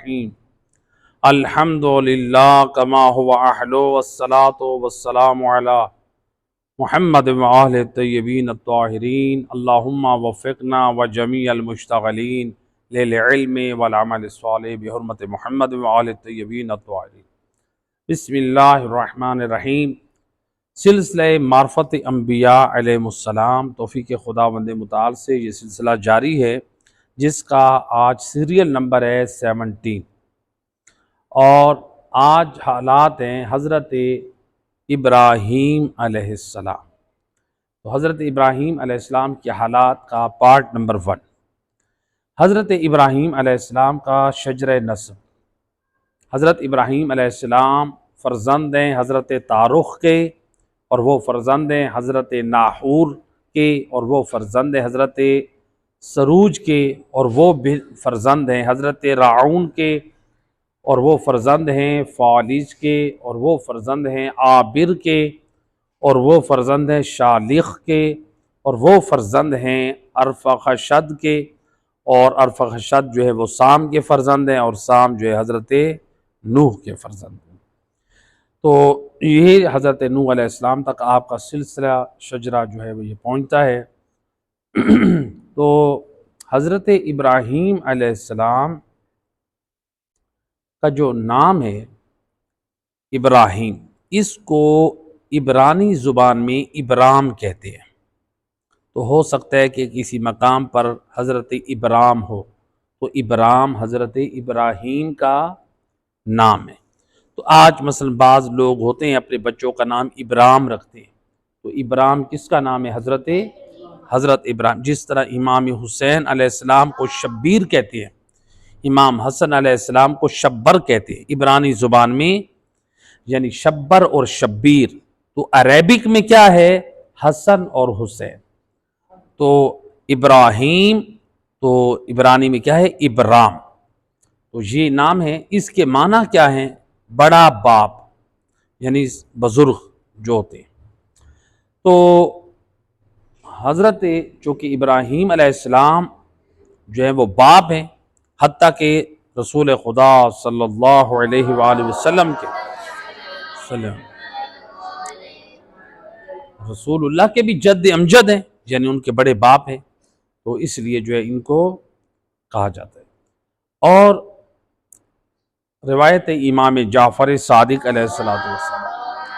الرحیم الحمدللہ کما هو اہلو والصلاة والسلام علی محمد وآلہ الطیبین الطاہرین اللہم وفقنا وجمیع المشتغلین للعلم والعمل الصالح بحرمت محمد وآلہ الطیبین الطاہرین۔ بسم اللہ الرحمن الرحیم۔ سلسلہ معرفت انبیاء علیہ السلام توفیق خداوند متعال سے یہ سلسلہ جاری ہے، جس کا آج سیریل نمبر ہے 17، اور آج حالات ہیں حضرت ابراہیم علیہ السلام۔ تو حضرت ابراہیم علیہ السلام کے حالات کا پارٹ نمبر 1۔ حضرت ابراہیم علیہ السلام کا شجرہ نسب۔ حضرت ابراہیم علیہ السلام فرزند ہیں حضرت تارخ کے، اور وہ فرزند ہیں حضرت ناحور کے، اور وہ فرزند ہیں حضرت سروج کے، اور وہ فرزند ہیں حضرت راعون کے، اور وہ فرزند ہیں فالج کے، اور وہ فرزند ہیں عابر کے، اور وہ فرزند ہیں شالخ کے، اور وہ فرزند ہیں ارفخشد کے، اور ارفخشد جو ہے وہ سام کے فرزند ہیں، اور سام جو ہے حضرت نوح کے فرزند ہیں۔ تو یہ حضرت نوح علیہ السلام تک آپ کا سلسلہ شجرہ جو ہے وہ یہ پہنچتا ہے۔ تو حضرت ابراہیم علیہ السلام کا جو نام ہے ابراہیم، اس کو عبرانی زبان میں ابرام کہتے ہیں۔ تو ہو سکتا ہے کہ کسی مقام پر حضرت ابرام ہو، تو ابرام حضرت ابراہیم کا نام ہے۔ تو آج مثلا بعض لوگ ہوتے ہیں اپنے بچوں کا نام ابرام رکھتے ہیں، تو ابرام کس کا نام ہے؟ حضرت ابراہیم۔ جس طرح امام حسین علیہ السلام کو شبیر کہتے ہیں، امام حسن علیہ السلام کو شبر کہتے ہیں عبرانی زبان میں، یعنی شبر اور شبیر۔ تو عربک میں کیا ہے؟ حسن اور حسین۔ تو ابراہیم تو عبرانی میں کیا ہے؟ ابرام۔ تو یہ نام ہے، اس کے معنی کیا ہیں؟ بڑا باپ، یعنی بزرگ جو ہوتے ہیں۔ تو حضرت چونکہ ابراہیم علیہ السلام جو ہے وہ باپ ہیں، حتیٰ کہ رسول خدا صلی اللہ علیہ وآلہ وسلم کے رسول اللہ کے بھی جد امجد ہیں، یعنی ان کے بڑے باپ ہیں، تو اس لیے جو ہے ان کو کہا جاتا ہے۔ اور روایت امام جعفر صادق علیہ السلام،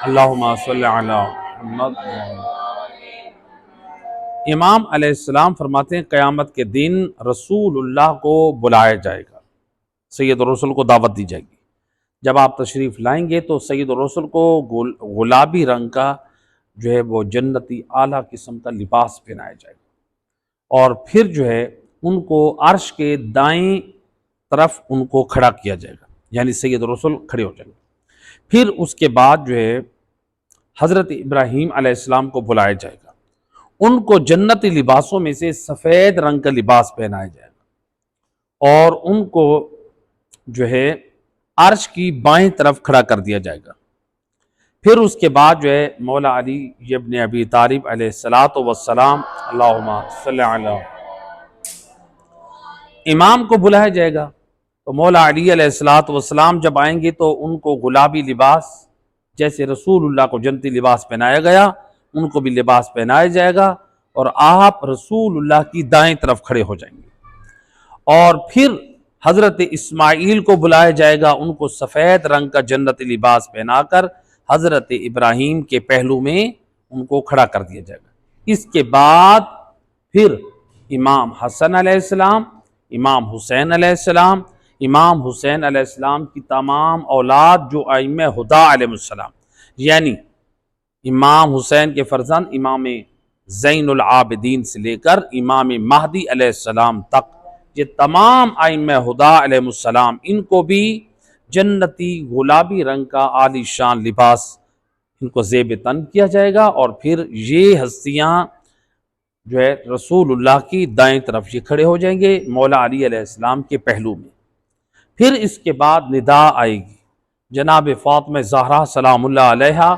اللہم صلی علی محمد، امام علیہ السلام فرماتے ہیں قیامت کے دن رسول اللہ کو بلایا جائے گا، سید الرسل کو دعوت دی جائے گی۔ جب آپ تشریف لائیں گے تو سید الرسل کو گلابی رنگ کا جو ہے وہ جنتی اعلیٰ قسم کا لباس پہنایا جائے گا، اور پھر جو ہے ان کو عرش کے دائیں طرف ان کو کھڑا کیا جائے گا، یعنی سید الرسل کھڑے ہو جائیں گے۔ پھر اس کے بعد جو ہے حضرت ابراہیم علیہ السلام کو بلایا جائے گا، ان کو جنتی لباسوں میں سے سفید رنگ کا لباس پہنایا جائے گا، اور ان کو جو ہے عرش کی بائیں طرف کھڑا کر دیا جائے گا۔ پھر اس کے بعد جو ہے مولا علی ابن ابی طالب علیہ السلام، اللہم صلی علی، امام کو بلایا جائے گا۔ تو مولا علی علیہ السلام جب آئیں گے تو ان کو گلابی لباس، جیسے رسول اللہ کو جنتی لباس پہنایا گیا، ان کو بھی لباس پہنایا جائے گا، اور آپ رسول اللہ کی دائیں طرف کھڑے ہو جائیں گے۔ اور پھر حضرت اسماعیل کو بلایا جائے گا، ان کو سفید رنگ کا جنتی لباس پہنا کر حضرت ابراہیم کے پہلو میں ان کو کھڑا کر دیا جائے گا۔ اس کے بعد پھر امام حسن علیہ السلام، امام حسین علیہ السلام، امام حسین علیہ السلام کی تمام اولاد جو ائمہ ہدی علیہ السلام، یعنی امام حسین کے فرزند امام زین العابدین سے لے کر امام مہدی علیہ السلام تک، یہ تمام ائمہ ہدی علیہ السلام، ان کو بھی جنتی گلابی رنگ کا عالی شان لباس ان کو زیب تن کیا جائے گا، اور پھر یہ ہستیاں جو ہے رسول اللہ کی دائیں طرف یہ کھڑے ہو جائیں گے مولا علی علیہ السلام کے پہلو میں۔ پھر اس کے بعد ندا آئے گی، جناب فاطمہ زہرا سلام اللہ علیہا،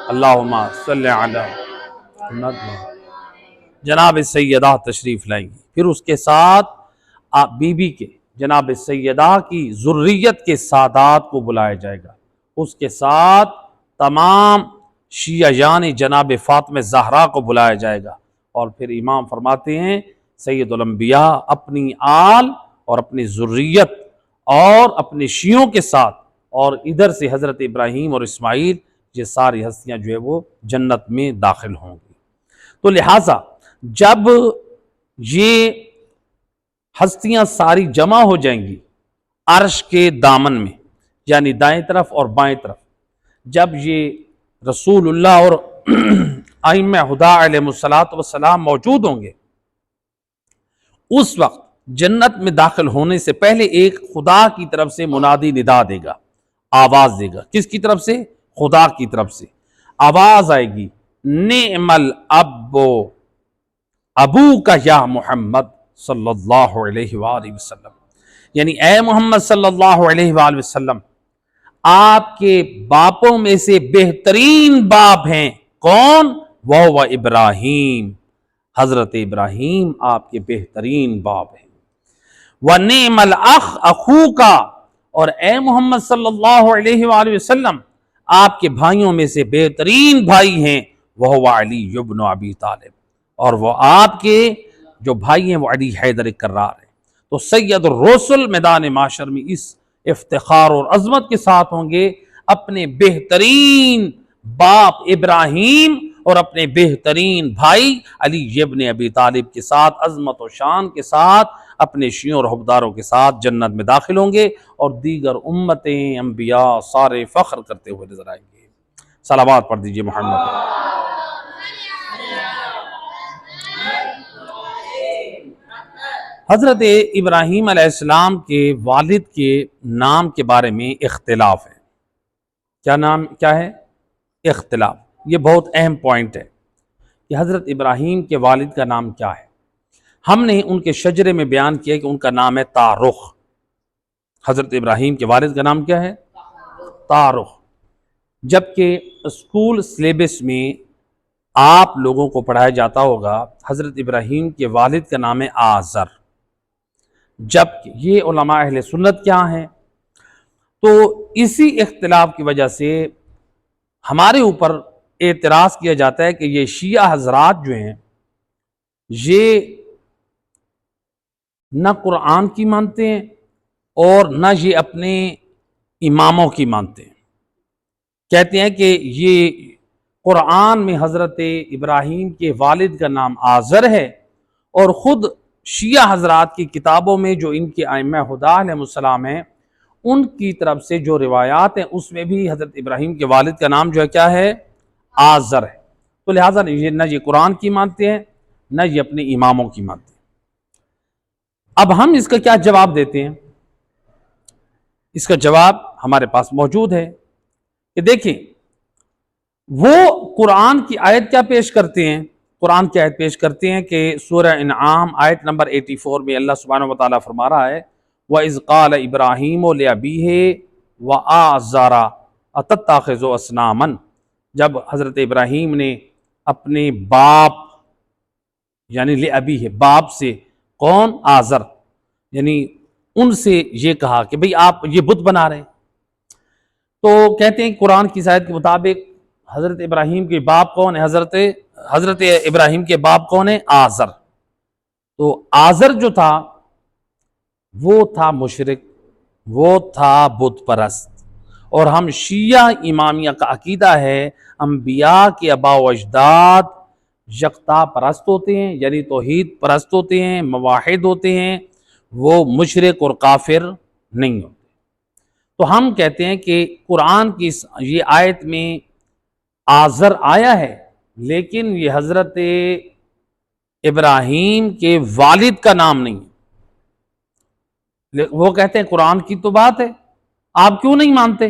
اللہم صلی علی محمد، جناب سیدہ تشریف لائیں گی۔ پھر اس کے ساتھ آپ بی بی کے جناب سیدہ کی ذریت کے سادات کو بلایا جائے گا، اس کے ساتھ تمام شیعیان جناب فاطمہ زہرا کو بلایا جائے گا، اور پھر امام فرماتے ہیں سید الانبیاء اپنی آل اور اپنی ذریت اور اپنے شیعوں کے ساتھ، اور ادھر سے حضرت ابراہیم اور اسماعیل، یہ ساری ہستیاں جو ہے وہ جنت میں داخل ہوں گی۔ تو لہٰذا جب یہ ہستیاں ساری جمع ہو جائیں گی عرش کے دامن میں، یعنی دائیں طرف اور بائیں طرف، جب یہ رسول اللہ اور ائمہ ہدیٰ علیہ السلام موجود ہوں گے، اس وقت جنت میں داخل ہونے سے پہلے ایک خدا کی طرف سے منادی ندا دے گا، آواز دے گا۔ کس کی طرف سے؟ خدا کی طرف سے آواز آئے گی، نعم الاب ابو کا یا محمد صلی اللہ علیہ وآلہ وسلم، یعنی اے محمد صلی اللہ علیہ وآلہ وسلم، آپ کے باپوں میں سے بہترین باپ ہیں کون؟ وہ ابراہیم، حضرت ابراہیم آپ کے بہترین باپ ہیں۔ وَنِعْمَ الْأَخْ أَخُوكَ، اور اے محمد صلی اللہ علیہ وآلہ وسلم، آپ کے بھائیوں میں سے بہترین بھائی ہیں وہ علی ابن ابی طالب، اور وہ آپ کے جو بھائی ہیں وہ علی حیدر کرار ہیں۔ تو سید الرسل میدان معاشر میں اس افتخار اور عظمت کے ساتھ ہوں گے، اپنے بہترین باپ ابراہیم اور اپنے بہترین بھائی علی ابن ابی طالب کے ساتھ، عظمت و شان کے ساتھ، اپنے شیعوں اور حبداروں کے ساتھ جنت میں داخل ہوں گے، اور دیگر امتیں، انبیاء سارے فخر کرتے ہوئے نظر آئیں گے۔ صلوات پڑھ دیجئے محمد۔ حضرت ابراہیم علیہ السلام کے والد کے نام کے بارے میں اختلاف ہے۔ کیا نام کیا ہے؟ اختلاف۔ یہ بہت اہم پوائنٹ ہے کہ حضرت ابراہیم کے والد کا نام کیا ہے۔ ہم نے ان کے شجرے میں بیان کیا کہ ان کا نام ہے تارخ۔ حضرت ابراہیم کے والد کا نام کیا ہے؟ تارخ۔ جبکہ اسکول سلیبس میں آپ لوگوں کو پڑھایا جاتا ہوگا حضرت ابراہیم کے والد کا نام ہے آزر، جبکہ یہ علماء اہل سنت کیا ہیں؟ تو اسی اختلاف کی وجہ سے ہمارے اوپر اعتراض کیا جاتا ہے کہ یہ شیعہ حضرات جو ہیں یہ نہ قرآن کی مانتے ہیں اور نہ یہ اپنے اماموں کی مانتے ہیں۔ کہتے ہیں کہ یہ قرآن میں حضرت ابراہیم کے والد کا نام آزر ہے، اور خود شیعہ حضرات کی کتابوں میں جو ان کے ائمہ ہدیٰ علیہ السلام ہیں، ان کی طرف سے جو روایات ہیں اس میں بھی حضرت ابراہیم کے والد کا نام جو ہے کیا ہے؟ آزر ہے۔ تو لہٰذا نہ یہ قرآن کی مانتے ہیں نہ یہ اپنے اماموں کی مانتے ہیں۔ اب ہم اس کا کیا جواب دیتے ہیں؟ اس کا جواب ہمارے پاس موجود ہے کہ دیکھیں، وہ قرآن کی آیت کیا پیش کرتے ہیں؟ قرآن کی آیت پیش کرتے ہیں کہ سورہ انعام آیت نمبر 84 میں اللہ سبحانہ وتعالیٰ فرما رہا ہے وَإِذْ قَالَ إِبْرَاهِيمُ لِأَبِيهِ وَآزَرَ أَتَتَّخِذُ أَصْنَامًا، جب حضرت ابراہیم نے اپنے باپ یعنی لِأَبِيهِ باپ سے، کون؟ آزر، یعنی ان سے یہ کہا کہ بھئی آپ یہ بت بنا رہے ہیں۔ تو کہتے ہیں قرآن کی آیت کے مطابق حضرت ابراہیم کے باپ کون ہے؟ حضرت ابراہیم کے باپ کون ہے؟ آزر۔ تو آزر جو تھا وہ تھا مشرک، وہ تھا بت پرست، اور ہم شیعہ امامیہ کا عقیدہ ہے انبیاء کے آباء و اجداد یکتا پرست ہوتے ہیں، یعنی توحید پرست ہوتے ہیں، موحد ہوتے ہیں، وہ مشرک اور کافر نہیں ہوتے۔ تو ہم کہتے ہیں کہ قرآن کی یہ آیت میں آزر آیا ہے، لیکن یہ حضرت ابراہیم کے والد کا نام نہیں ہے۔ وہ کہتے ہیں قرآن کی تو بات ہے، آپ کیوں نہیں مانتے؟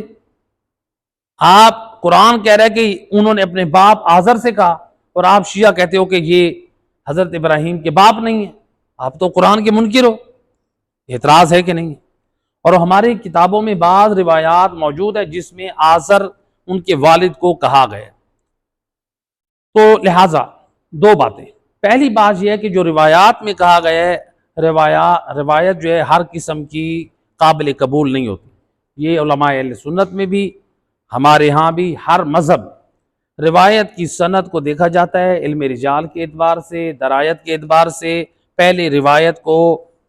آپ قرآن کہہ رہے کہ انہوں نے اپنے باپ آزر سے کہا، اور آپ شیعہ کہتے ہو کہ یہ حضرت ابراہیم کے باپ نہیں ہے، آپ تو قرآن کے منکر ہو۔ اعتراض ہے کہ نہیں؟ اور ہماری کتابوں میں بعض روایات موجود ہے جس میں آزر ان کے والد کو کہا گیا۔ تو لہٰذا دو باتیں، پہلی بات یہ ہے کہ جو روایات میں کہا گیا ہے روایت جو ہے ہر قسم کی قابل قبول نہیں ہوتی. یہ علماء اہل سنت میں بھی ہمارے ہاں بھی ہر مذہب روایت کی سند کو دیکھا جاتا ہے علم رجال کے اعتبار سے، درایت کے اعتبار سے. پہلے روایت کو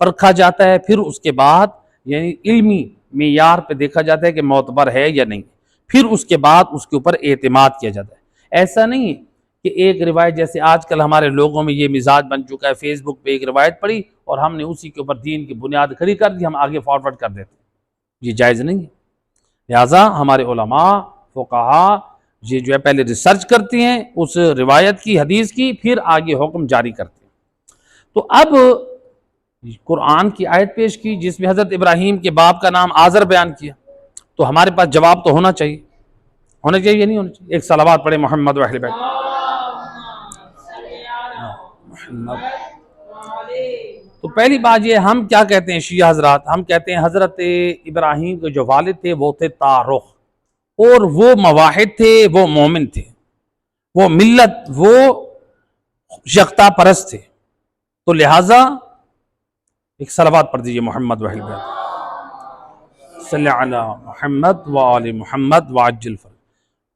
پرکھا جاتا ہے، پھر اس کے بعد یعنی علمی معیار پہ دیکھا جاتا ہے کہ معتبر ہے یا نہیں، پھر اس کے بعد اس کے اوپر اعتماد کیا جاتا ہے. ایسا نہیں ہے کہ ایک روایت، جیسے آج کل ہمارے لوگوں میں یہ مزاج بن چکا ہے، فیس بک پہ ایک روایت پڑھی اور ہم نے اسی کے اوپر دین کی بنیاد کھڑی کر دی، ہم آگے فارورڈ کر دیتے ہیں. یہ جائز نہیں ہے. لہٰذا ہمارے علماء فقہا یہ جو ہے پہلے ریسرچ کرتے ہیں اس روایت کی، حدیث کی، پھر آگے حکم جاری کرتے ہیں. تو اب قرآن کی آیت پیش کی جس میں حضرت ابراہیم کے باپ کا نام آزر بیان کیا، تو ہمارے پاس جواب تو ہونا چاہیے یا نہیں ہونا چاہیے؟ ایک صلوات پڑھے محمد و اہل بیت محمد. تو پہلی بات یہ، ہم کیا کہتے ہیں شیعہ حضرات؟ ہم کہتے ہیں حضرت ابراہیم کے جو والد تھے وہ تھے تارخ، اور وہ مواحد تھے، وہ مومن تھے، وہ ملت، وہ یکتا پرست تھے. تو لہٰذا ایک صلوات پڑھ دیجئے محمد و اہل بیت صلی علی محمد و آل محمد وعجل فرج.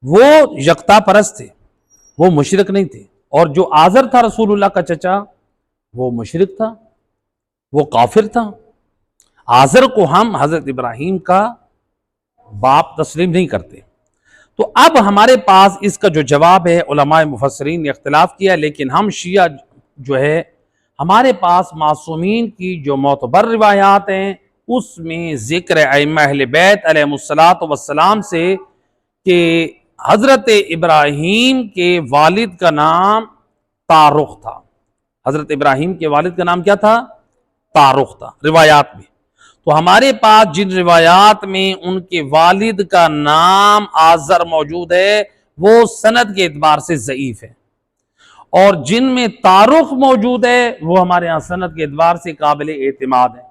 وہ یکتا پرست تھے، وہ مشرک نہیں تھے. اور جو آزر تھا رسول اللہ کا چچا، وہ مشرک تھا، وہ کافر تھا. آزر کو ہم حضرت ابراہیم کا باپ تسلیم نہیں کرتے. تو اب ہمارے پاس اس کا جو جواب ہے، علماء مفسرین نے اختلاف کیا، لیکن ہم شیعہ جو ہے ہمارے پاس معصومین کی جو معتبر روایات ہیں اس میں ذکر ائمہ اہل بیت علیہم السلام سے کہ حضرت ابراہیم کے والد کا نام تارخ تھا. حضرت ابراہیم کے والد کا نام کیا تھا؟ تارخ تھا روایات میں. تو ہمارے پاس جن روایات میں ان کے والد کا نام آزر موجود ہے وہ سند کے اعتبار سے ضعیف ہے، اور جن میں تارخ موجود ہے وہ ہمارے ہاں سند کے اعتبار سے قابل اعتماد ہے،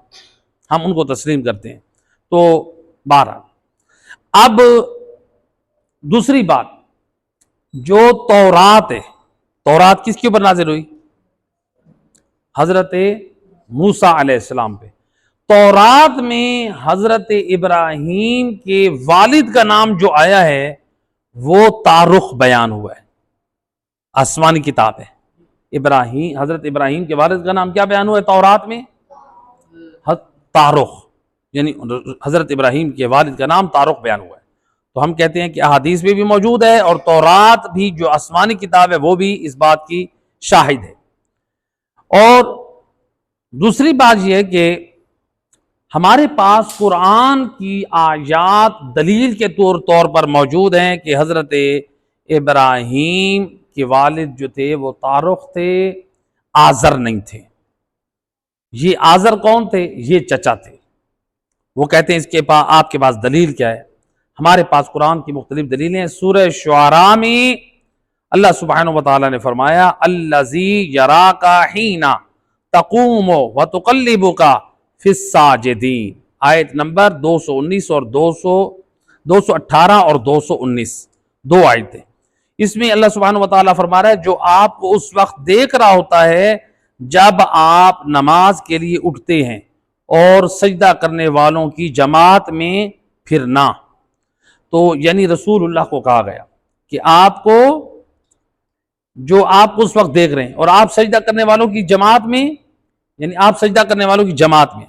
ہم ان کو تسلیم کرتے ہیں. تو 12. اب دوسری بات، جو تورات ہے، تورات کس کے اوپر نازل ہوئی؟ حضرت موسیٰ علیہ السلام پہ. تورات میں حضرت ابراہیم کے والد کا نام جو آیا ہے وہ تارخ بیان ہوا ہے، آسمانی کتاب ہے. حضرت ابراہیم کے والد کا نام کیا بیان ہوا ہے تورات میں؟ تارخ، یعنی حضرت ابراہیم کے والد کا نام تارخ بیان ہوا ہے. تو ہم کہتے ہیں کہ احادیث میں بھی موجود ہے، اور تورات بھی جو آسمانی کتاب ہے وہ بھی اس بات کی شاہد ہے. اور دوسری بات یہ ہے کہ ہمارے پاس قرآن کی آیات دلیل کے طور پر موجود ہیں کہ حضرت ابراہیم کے والد جو تھے وہ تارخ تھے، آزر نہیں تھے. یہ آزر کون تھے؟ یہ چچا تھے. وہ کہتے ہیں اس کے پاس آپ کے پاس دلیل کیا ہے؟ ہمارے پاس قرآن کی مختلف دلیلیں ہیں. سورہ شعراء میں اللہ سبحانہ وتعالی نے فرمایا الذی یراک حین تقوم وتقلبک فی الساجدین، آیت نمبر 219 اور 218 اور 219، دو آیتیں. اس میں اللہ سبحانہ وتعالی فرما رہا ہے جو آپ کو اس وقت دیکھ رہا ہوتا ہے جب آپ نماز کے لیے اٹھتے ہیں اور سجدہ کرنے والوں کی جماعت میں پھرنا. تو یعنی رسول اللہ کو کہا گیا کہ آپ کو جو آپ کو اس وقت دیکھ رہے ہیں اور آپ سجدہ کرنے والوں کی جماعت میں، یعنی آپ سجدہ کرنے والوں کی جماعت میں.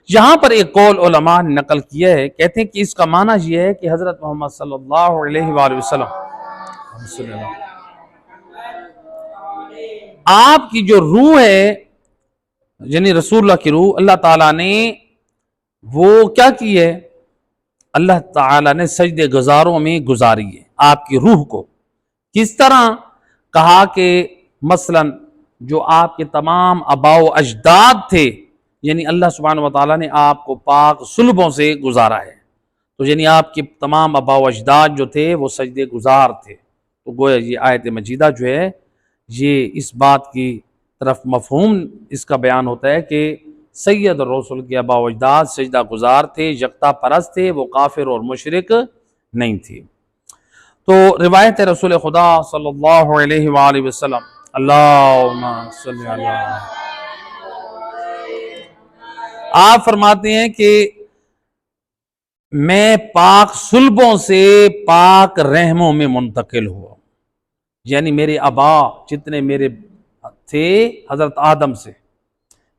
یہاں پر ایک قول علماء نے نقل کیا ہے، کہتے ہیں کہ اس کا معنی یہ ہے کہ حضرت محمد صلی اللہ علیہ وآلہ وسلم آپ کی جو روح ہے، یعنی رسول اللہ کی روح، اللہ تعالیٰ نے وہ کیا کی ہے؟ اللہ تعالیٰ نے سجدے گزاروں میں گزاری ہے آپ کی روح کو. کس طرح؟ کہا کہ مثلا جو آپ کے تمام آباء و اجداد تھے، یعنی اللہ سبحانہ وتعالیٰ نے آپ کو پاک صلبوں سے گزارا ہے. تو یعنی آپ کے تمام آباء و اجداد جو تھے وہ سجدے گزار تھے. تو گویا یہ آیت مجیدہ جو ہے یہ اس بات کی طرف مفہوم اس کا بیان ہوتا ہے کہ سید الرسول کے آباء و اجداد سجدہ گزار تھے، یکتا پرست تھے، وہ کافر اور مشرک نہیں تھے. تو روایت رسول خدا صلی اللہ علیہ وآلہ وسلم اللہم صلی اللہ آپ فرماتے ہیں کہ میں پاک صلبوں سے پاک رحموں میں منتقل ہوا، یعنی میرے آبا جتنے میرے تھے حضرت آدم سے،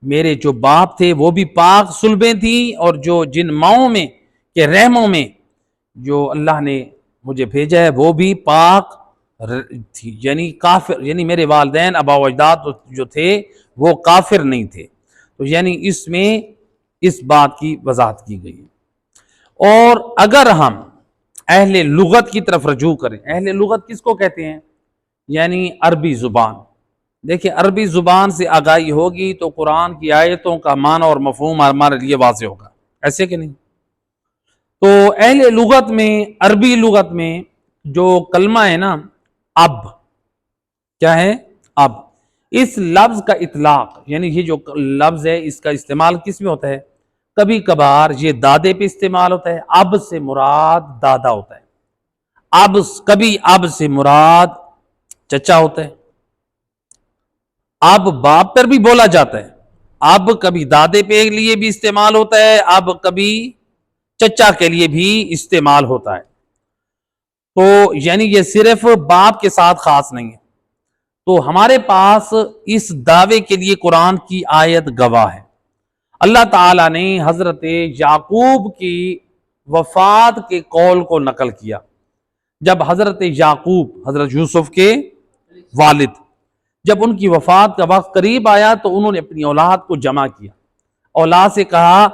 میرے جو باپ تھے وہ بھی پاک صلبیں تھیں، اور جو جن ماؤں میں کے رحموں میں جو اللہ نے مجھے بھیجا ہے وہ بھی پاک تھی، یعنی کافر، یعنی میرے والدین آبا و اجداد جو تھے وہ کافر نہیں تھے۔ تو یعنی اس میں اس بات کی وضاحت کی گئی۔ اور اگر ہم اہل لغت کی طرف رجوع کریں، اہل لغت کس کو کہتے ہیں؟ یعنی عربی زبان۔ دیکھیں عربی زبان سے آگاہی ہوگی تو قرآن کی آیتوں کا معنی اور مفہوم ہمارے لیے واضح ہوگا، ایسے کہ نہیں؟ تو اہل لغت میں، عربی لغت میں جو کلمہ ہے نا اب، کیا ہے؟ اب، اس لفظ کا اطلاق، یعنی یہ جو لفظ ہے اس کا استعمال کس میں ہوتا ہے؟ کبھی کبھار یہ دادے پہ استعمال ہوتا ہے، اب سے مراد دادا ہوتا ہے، اب کبھی اب سے مراد چچا ہوتا ہے، اب باپ پر بھی بولا جاتا ہے، اب کبھی دادے پہ لیے بھی استعمال ہوتا ہے، اب کبھی چچا کے لیے بھی استعمال ہوتا ہے۔ تو یعنی یہ صرف باپ کے ساتھ خاص نہیں ہے۔ تو ہمارے پاس اس دعوے کے لیے قرآن کی آیت گواہ ہے۔ اللہ تعالیٰ نے حضرت یعقوب کی وفات کے قول کو نقل کیا، جب حضرت یعقوب، حضرت یوسف کے والد، جب ان کی وفات کا وقت قریب آیا تو انہوں نے اپنی اولاد کو جمع کیا، اولاد سے کہا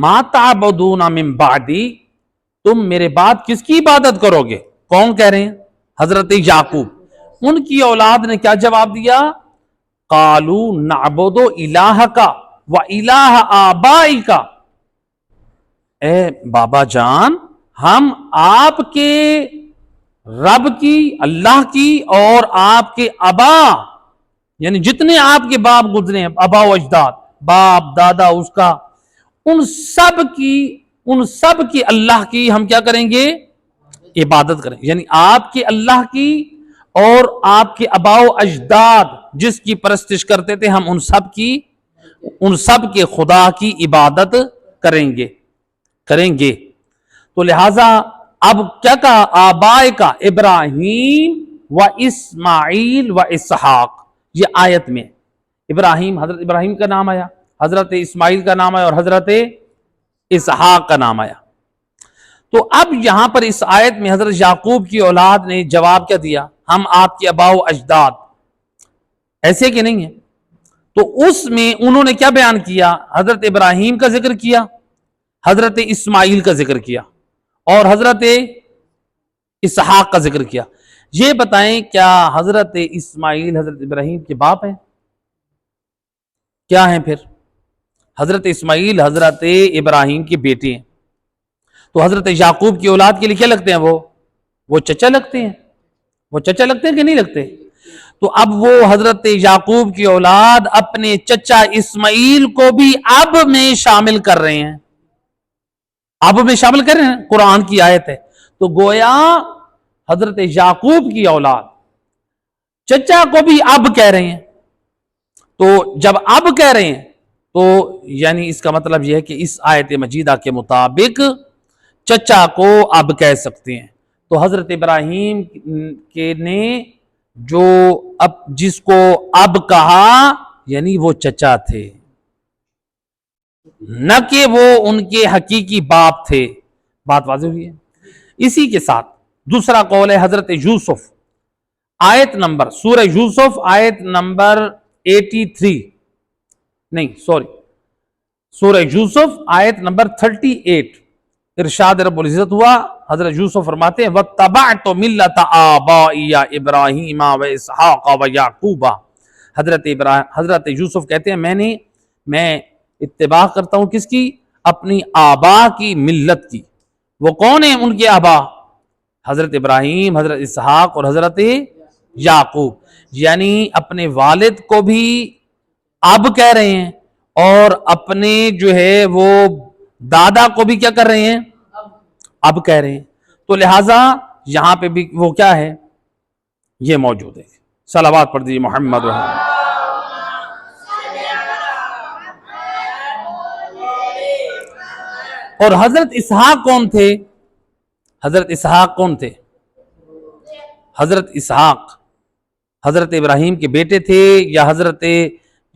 ما تعبدون من بعدی، تم میرے بعد کس کی عبادت کرو گے؟ کون کہہ رہے ہیں؟ حضرت یعقوب۔ ان کی اولاد نے کیا جواب دیا؟ قالوا نعبد الہک و الہ آبائک، اے بابا جان ہم آپ کے رب کی، اللہ کی، اور آپ کے آبا، یعنی جتنے آپ کے باپ گزرے ہیں، آبا و اجداد، باپ دادا اس کا، ان سب کی اللہ کی ہم کیا کریں گے؟ عبادت کریں، یعنی آپ کے اللہ کی اور آپ کے آبا و اجداد جس کی پرستش کرتے تھے، ہم ان سب کے خدا کی عبادت کریں گے۔ تو لہٰذا اب کیا کہا؟ آبائے کا ابراہیم و اسماعیل و اسحاق، یہ آیت میں ابراہیم، حضرت ابراہیم کا نام آیا، حضرت اسماعیل کا نام آیا، اور حضرت اسحاق کا نام آیا۔ تو اب یہاں پر اس آیت میں حضرت یعقوب کی اولاد نے جواب کیا دیا؟ ہم آپ کے آبا و اجداد، ایسے کہ نہیں ہے؟ تو اس میں انہوں نے کیا بیان کیا؟ حضرت ابراہیم کا ذکر کیا، حضرت اسماعیل کا ذکر کیا، اور حضرت اسحاق کا ذکر کیا۔ یہ بتائیں کیا حضرت اسماعیل حضرت ابراہیم کے باپ ہیں؟ کیا ہیں پھر؟ حضرت اسماعیل حضرت ابراہیم کے بیٹے ہیں۔ تو حضرت یعقوب کی اولاد کے لیے کیا لگتے ہیں؟ وہ چچا لگتے ہیں، وہ چچا لگتے ہیں کہ نہیں لگتے؟ تو اب وہ حضرت یعقوب کی اولاد اپنے چچا اسماعیل کو بھی اب میں شامل کر رہے ہیں، اب میں شامل کر رہے ہیں، قرآن کی آیت ہے۔ تو گویا حضرت یعقوب کی اولاد چچا کو بھی اب کہہ رہے ہیں۔ تو جب اب کہہ رہے ہیں تو یعنی اس کا مطلب یہ ہے کہ اس آیت مجیدہ کے مطابق چچا کو اب کہہ سکتے ہیں۔ تو حضرت ابراہیم کے نے جو اب جس کو اب کہا یعنی وہ چچا تھے، نہ کہ وہ ان کے حقیقی باپ تھے۔ بات واضح ہوئی ہے؟ اسی کے ساتھ دوسرا قول ہے حضرت یوسف، آیت نمبر، سورہ یوسف آیت نمبر 83، نہیں سوری، سورہ یوسف آیت نمبر 38، ارشاد رب العزت ہوا، حضرت یوسف فرماتے ہیں وَاتَّبَعْتُ مِلَّةَ آبَائِیَ إِبْرَاهِیمَ وَإِسْحَاقَ وَيَعْقُوبَ۔ حضرت یوسف کہتے ہیں میں اتباع کرتا ہوں کس کی؟ اپنی آبا کی ملت کی۔ وہ کون ہیں ان کے آبا؟ حضرت ابراہیم، حضرت اسحاق اور حضرت یعقوب، یعنی اپنے والد کو بھی اب کہہ رہے ہیں، اور اپنے جو ہے وہ دادا کو بھی کیا کر رہے ہیں؟ اب کہہ رہے ہیں۔ تو لہٰذا یہاں پہ بھی وہ کیا ہے؟ یہ موجود ہے۔ صلوات پڑھ دیجیے محمد اور حضرت اسحاق کون تھے؟ حضرت اسحاق کون تھے؟ حضرت اسحاق حضرت ابراہیم کے بیٹے تھے یا حضرت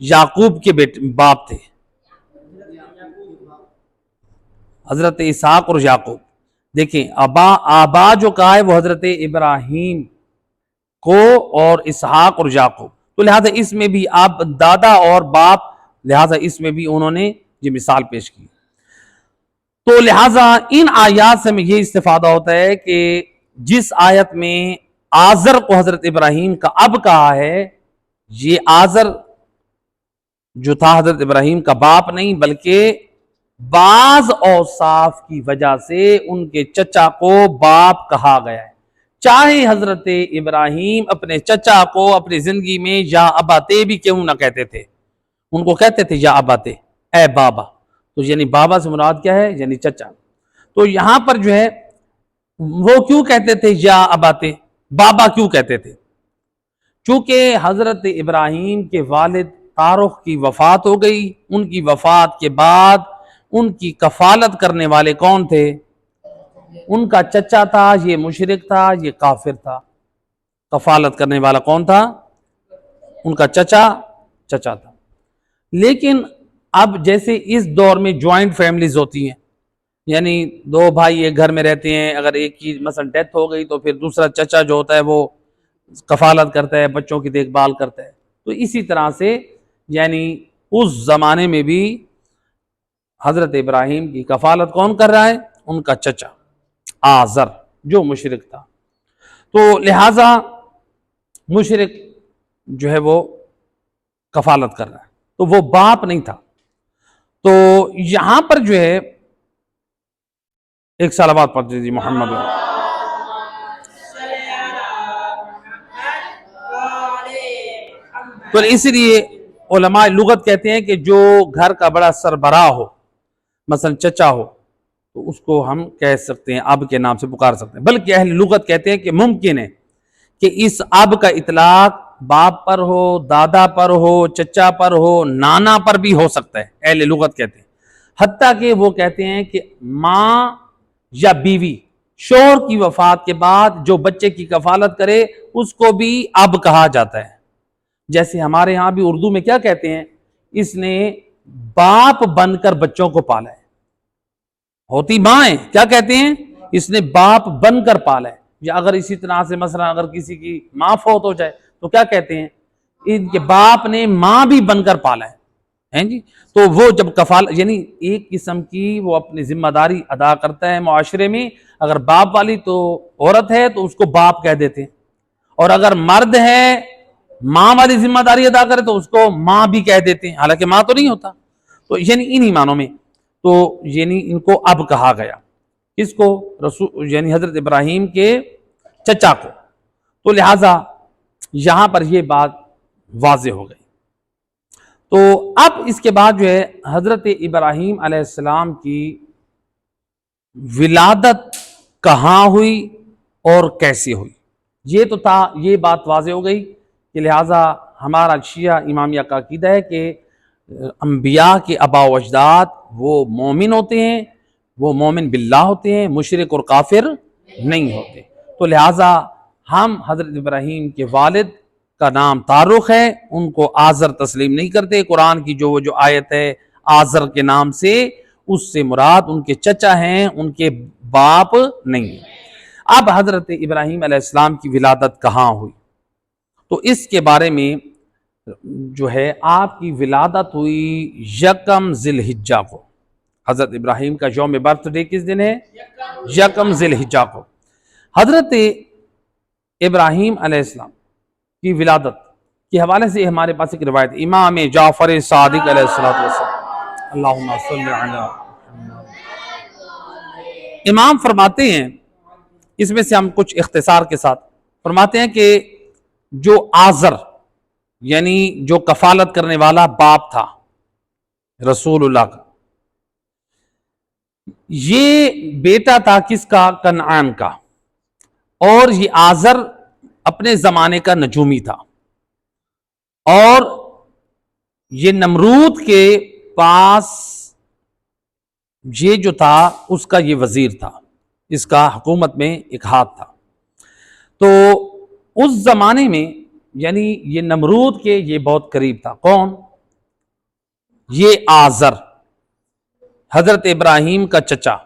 یعقوب کے باپ تھے؟ حضرت اسحاق اور یعقوب. دیکھیں آبا جو کہا ہے وہ حضرت ابراہیم کو اور اسحاق اور یعقوب، تو لہٰذا اس میں بھی آپ دادا اور باپ، لہٰذا اس میں بھی انہوں نے یہ مثال پیش کی. تو لہٰذا ان آیات سے ہمیں یہ استفادہ ہوتا ہے کہ جس آیت میں آزر کو حضرت ابراہیم کا اب کہا ہے، یہ آزر جو تھا حضرت ابراہیم کا باپ نہیں، بلکہ بعض اوصاف کی وجہ سے ان کے چچا کو باپ کہا گیا ہے. چاہے حضرت ابراہیم اپنے چچا کو اپنی زندگی میں یا اباتے بھی کیوں نہ کہتے تھے، ان کو کہتے تھے یا اباتے، اے بابا. تو یعنی بابا سے مراد کیا ہے؟ یعنی چچا. تو یہاں پر جو ہے وہ کیوں کہتے تھے یا اباتے، بابا کیوں کہتے تھے؟ چونکہ حضرت ابراہیم کے والد طارق کی وفات ہو گئی. ان کی وفات کے بعد ان کی کفالت کرنے والے کون تھے؟ ان کا چچا تھا، یہ مشرک تھا، یہ کافر تھا. کفالت کرنے والا کون تھا؟ ان کا چچا تھا. لیکن اب جیسے اس دور میں جوائنٹ فیملیز ہوتی ہیں، یعنی دو بھائی ایک گھر میں رہتے ہیں، اگر ایک کی مثلا ڈیتھ ہو گئی تو پھر دوسرا چچا جو ہوتا ہے وہ کفالت کرتا ہے، بچوں کی دیکھ بھال کرتا ہے. تو اسی طرح سے یعنی اس زمانے میں بھی حضرت ابراہیم کی کفالت کون کر رہا ہے؟ ان کا چچا آزر جو مشرک تھا. تو لہٰذا مشرک جو ہے وہ کفالت کر رہا ہے، تو وہ باپ نہیں تھا. تو یہاں پر جو ہے ایک صلوات پڑھ دیجیے محمد. تو اس لیے علماء لغت کہتے ہیں کہ جو گھر کا بڑا سربراہ ہو، مثلا چچا ہو، تو اس کو ہم کہہ سکتے ہیں، اب کے نام سے پکار سکتے ہیں. بلکہ اہل لغت کہتے ہیں کہ ممکن ہے کہ اس اب کا اطلاق باپ پر ہو، دادا پر ہو، چچا پر ہو، نانا پر بھی ہو سکتا ہے. اہل لغت کہتے ہیں. حتیٰ کہ وہ کہتے ہیں کہ ماں یا بیوی شوہر کی وفات کے بعد جو بچے کی کفالت کرے اس کو بھی اب کہا جاتا ہے. جیسے ہمارے ہاں بھی اردو میں کیا کہتے ہیں؟ اس نے باپ بن کر بچوں کو پالا ہے. ہوتی ماں ہے، کیا کہتے ہیں؟ اس نے باپ بن کر پالا ہے. یا اگر اسی طرح سے مثلا اگر کسی کی ماں فوت ہو جائے تو کیا کہتے ہیں؟ ان کے باپ نے ماں بھی بن کر پالا ہے جی. تو وہ جب یعنی ایک قسم کی وہ اپنی ذمہ داری ادا کرتا ہے معاشرے میں. اگر باپ والی تو عورت ہے تو اس کو باپ کہہ دیتے ہیں، اور اگر مرد ہے ماں والی ذمہ داری ادا کرے تو اس کو ماں بھی کہہ دیتے ہیں، حالانکہ ماں تو نہیں ہوتا. تو یعنی انہی معنوں میں تو یعنی ان کو اب کہا گیا. کس کو؟ رسول یعنی حضرت ابراہیم کے چچا کو. تو لہٰذا یہاں پر یہ بات واضح ہو گئی. تو اب اس کے بعد جو ہے حضرت ابراہیم علیہ السلام کی ولادت کہاں ہوئی اور کیسے ہوئی، یہ تو تھا، یہ بات واضح ہو گئی کہ لہٰذا ہمارا شیعہ امامیہ کا عقیدہ ہے کہ انبیاء کے آباء و اجداد وہ مومن ہوتے ہیں، وہ مومن باللہ ہوتے ہیں، مشرک اور کافر نہیں ہوتے. تو لہٰذا ہم حضرت ابراہیم کے والد کا نام طارق ہے، ان کو آزر تسلیم نہیں کرتے. قرآن کی جو آیت ہے آزر کے نام سے، اس سے مراد ان کے چچا ہیں، ان کے باپ نہیں. اب حضرت ابراہیم علیہ السلام کی ولادت کہاں ہوئی؟ تو اس کے بارے میں جو ہے آپ کی ولادت ہوئی 1 ذی الحجہ کو. حضرت ابراہیم کا یوم برتھ ڈے کس دن ہے؟ 1 ذی الحجہ کو. حضرت ابراہیم علیہ السلام کی ولادت کے حوالے سے ہمارے پاس ایک روایت، امام جعفر صادق علیہ السلام، اللہم صلی علی امام فرماتے ہیں، اس میں سے ہم کچھ اختصار کے ساتھ فرماتے ہیں کہ جو آزر یعنی جو کفالت کرنے والا باپ تھا رسول اللہ کا، یہ بیٹا تھا کس کا؟ کنعان کا. اور یہ آزر اپنے زمانے کا نجومی تھا، اور یہ نمرود کے پاس یہ جو تھا اس کا یہ وزیر تھا، اس کا حکومت میں ایک ہاتھ تھا۔ تو اس زمانے میں یعنی یہ نمرود کے یہ بہت قریب تھا۔ کون؟ یہ آزر، حضرت ابراہیم کا چچا،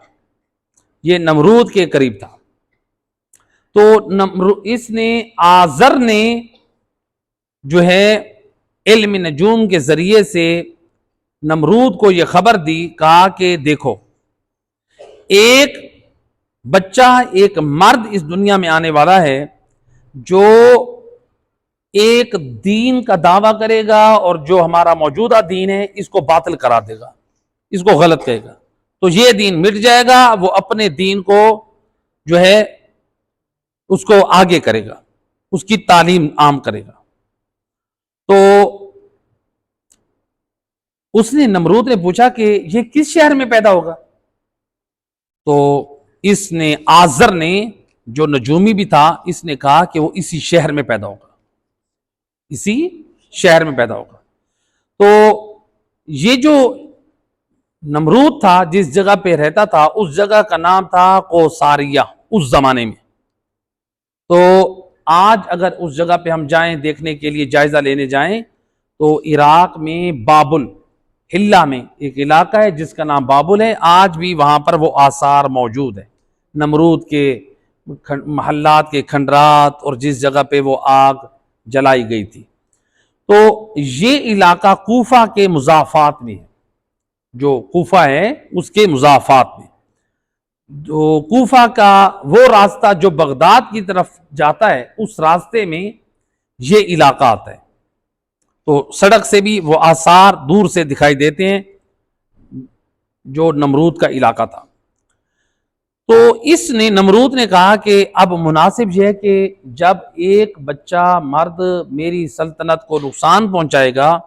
یہ نمرود کے قریب تھا۔ تو اس نے آزر نے جو ہے علم نجوم کے ذریعے سے نمرود کو یہ خبر دی، کہا کہ دیکھو ایک بچہ، ایک مرد اس دنیا میں آنے والا ہے جو ایک دین کا دعویٰ کرے گا اور جو ہمارا موجودہ دین ہے اس کو باطل قرار دے گا، اس کو غلط کہے گا، تو یہ دین مٹ جائے گا، وہ اپنے دین کو جو ہے اس کو آگے کرے گا، اس کی تعلیم عام کرے گا۔ تو اس نے نمرود نے پوچھا کہ یہ کس شہر میں پیدا ہوگا؟ تو اس نے آزر نے جو نجومی بھی تھا اس نے کہا کہ وہ اسی شہر میں پیدا ہوگا، اسی شہر میں پیدا ہوگا۔ تو یہ جو نمرود تھا جس جگہ پہ رہتا تھا اس جگہ کا نام تھا کوساریہ اس زمانے میں۔ تو آج اگر اس جگہ پہ ہم جائیں دیکھنے کے لیے، جائزہ لینے جائیں، تو عراق میں بابل ہلا میں ایک علاقہ ہے جس کا نام بابل ہے، آج بھی وہاں پر وہ آثار موجود ہیں نمرود کے محلات کے کھنڈرات اور جس جگہ پہ وہ آگ جلائی گئی تھی۔ تو یہ علاقہ کوفہ کے مضافات میں ہے، جو کوفہ ہے اس کے مضافات میں، جو کوفہ کا وہ راستہ جو بغداد کی طرف جاتا ہے اس راستے میں یہ علاقہ آتا ہے۔ تو سڑک سے بھی وہ آثار دور سے دکھائی دیتے ہیں جو نمرود کا علاقہ تھا۔ تو اس نے نمرود نے کہا کہ اب مناسب یہ ہے کہ جب ایک بچہ مرد میری سلطنت کو نقصان پہنچائے گا